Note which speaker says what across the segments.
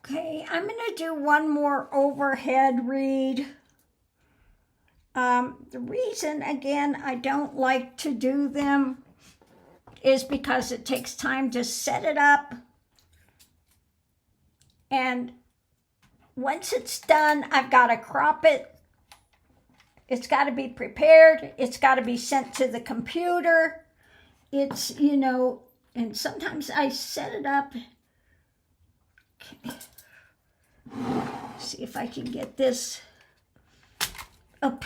Speaker 1: Okay, I'm going to do one more overhead read. The reason, again, I don't like to do them is because it takes time to set it up. And once it's done, I've got to crop it. It's got to be prepared. It's got to be sent to the computer. It's, and sometimes I set it up. Okay. See if I can get this up.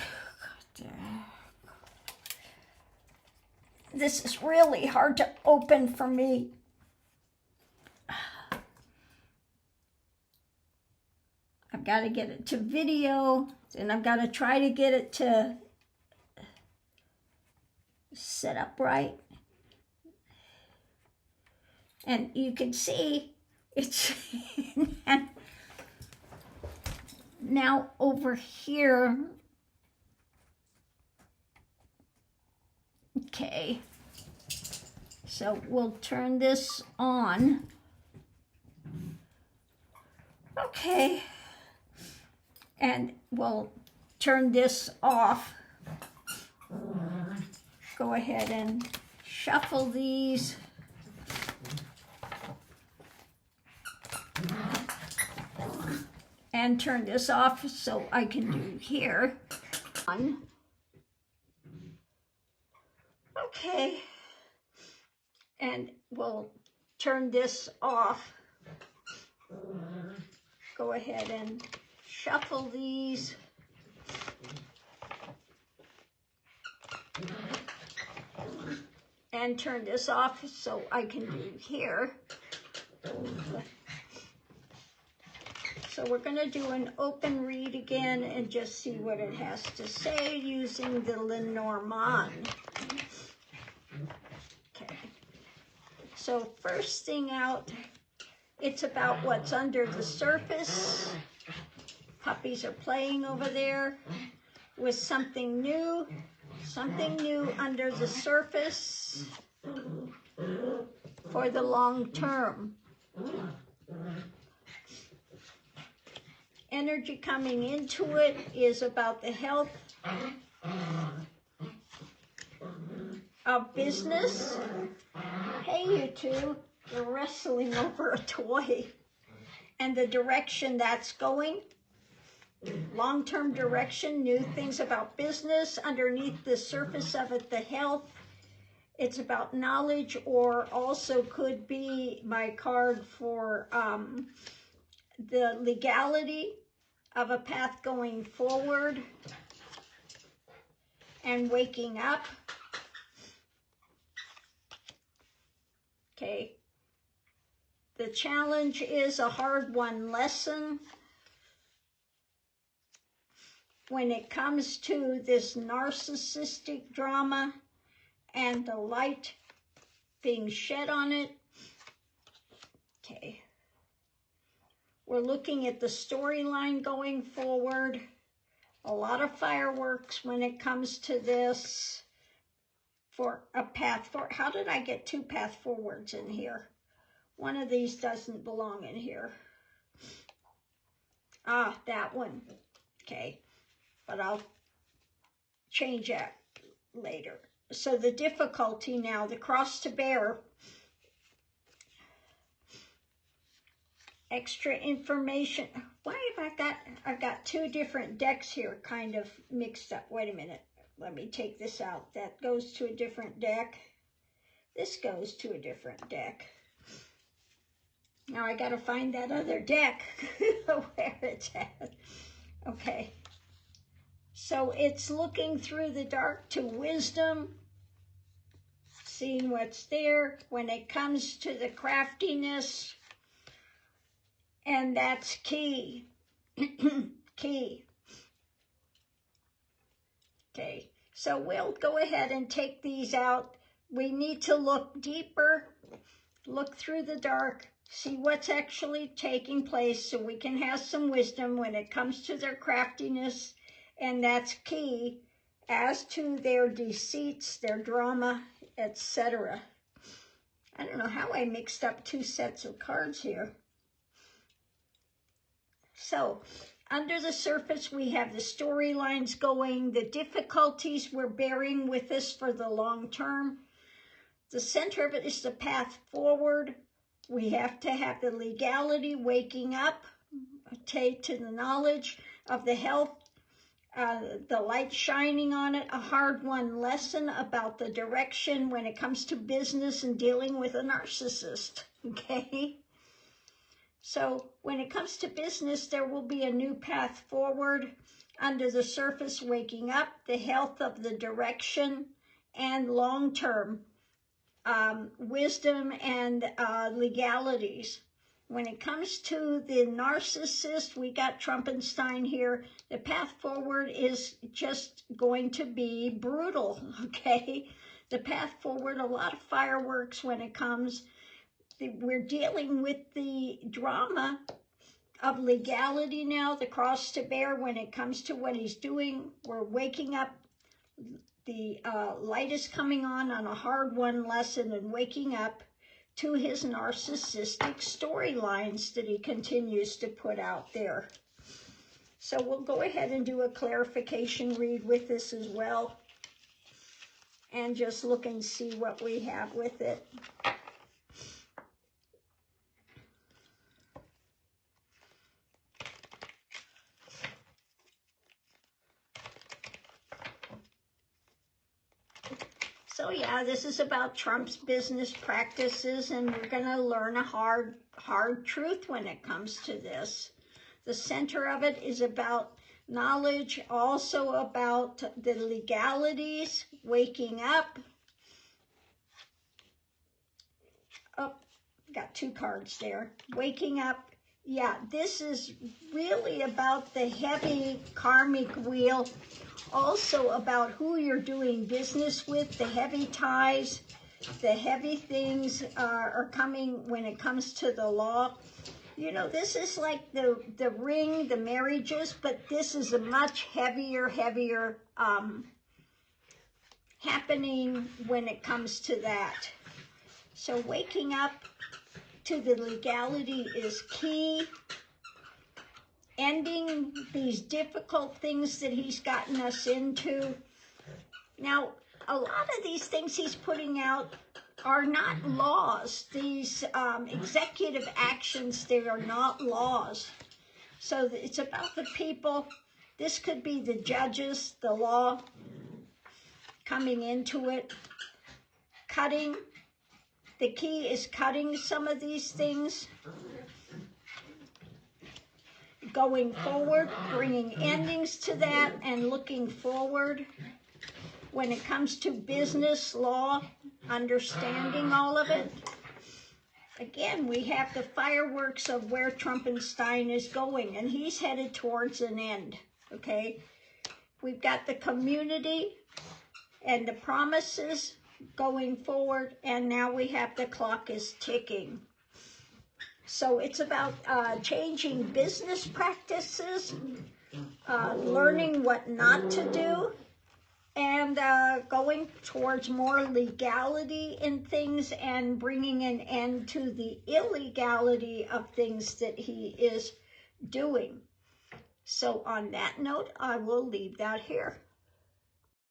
Speaker 1: This is really hard to open for me. I've got to get it to video, and I've got to try to get it to set up right. And you can see it's now over here. Okay, so we'll turn this on. Okay, and we'll turn this off. Go ahead and shuffle these. And turn this off so I can do here. Okay, and we'll turn this off. Go ahead and shuffle these. And turn this off so I can do here. So we're going to do an open read again and just see what it has to say using the Lenormand. Okay. So first thing out, it's about what's under the surface. Puppies are playing over there with something new under the surface for the long term. Energy coming into it is about the health of business. Hey, you two, you're wrestling over a toy. And the direction that's going, long-term direction, new things about business. Underneath the surface of it, the health. It's about knowledge, or also could be my card for the legality of a path going forward and waking up. Okay. The challenge is a hard-won lesson. When it comes to this narcissistic drama and the light being shed on it. Okay. We're looking at the storyline going forward. A lot of fireworks when it comes to this for a path forward. How did I get two path forwards in here? One of these doesn't belong in here. Ah, that one. Okay, but I'll change that later. So the difficulty now, the cross to bear. Extra information. Why have I've got two different decks here kind of mixed up. Wait a minute. Let me take this out. That goes to a different deck. This goes to a different deck. Now I got to find that other deck where it's at. Okay. So it's looking through the dark to wisdom, seeing what's there when it comes to the craftiness. And that's key. Key. Okay, so we'll go ahead and take these out. We need to look deeper, look through the dark, see what's actually taking place so we can have some wisdom when it comes to their craftiness. And that's key as to their deceits, their drama, etc. I don't know how I mixed up two sets of cards here. So, under the surface, we have the storylines going, the difficulties we're bearing with us for the long term. The center of it is the path forward. We have to have the legality waking up, take to the knowledge of the health, the light shining on it, a hard-won lesson about the direction when it comes to business and dealing with a narcissist, okay? So when it comes to business, there will be a new path forward. Under the surface, waking up, the health of the direction, and long-term wisdom and legalities. When it comes to the narcissist, we got Trumpenstein here. The path forward is just going to be brutal, okay? The path forward, a lot of fireworks when it comes. We're dealing with the drama of legality now, the cross to bear when it comes to what he's doing. We're waking up. The light is coming on a hard-won lesson and waking up to his narcissistic storylines that he continues to put out there. So we'll go ahead and do a clarification read with this as well, and just look and see what we have with it. So yeah, this is about Trump's business practices, and we're going to learn a hard truth when it comes to this. The center of it is about knowledge, also about the legalities, waking up. Oh, got two cards there. Waking up. Yeah, this is really about the heavy karmic wheel. Also about who you're doing business with, the heavy ties, the heavy things are coming when it comes to the law. You know, this is like the ring, the marriages, but this is a much heavier happening when it comes to that. So waking up to the legality is key. Ending these difficult things that he's gotten us into. Now, a lot of these things he's putting out are not laws. These executive actions, they are not laws. So it's about the people. This could be the judges, the law coming into it. Cutting. The key is cutting some of these things. Going forward, bringing endings to that, and looking forward. When it comes to business, law, understanding all of it. Again, we have the fireworks of where Trumpenstein is going, and he's headed towards an end, okay? We've got the community and the promises going forward, and now we have the clock is ticking. So it's about changing business practices, learning what not to do, and going towards more legality in things and bringing an end to the illegality of things that he is doing. So on that note, I will leave that here.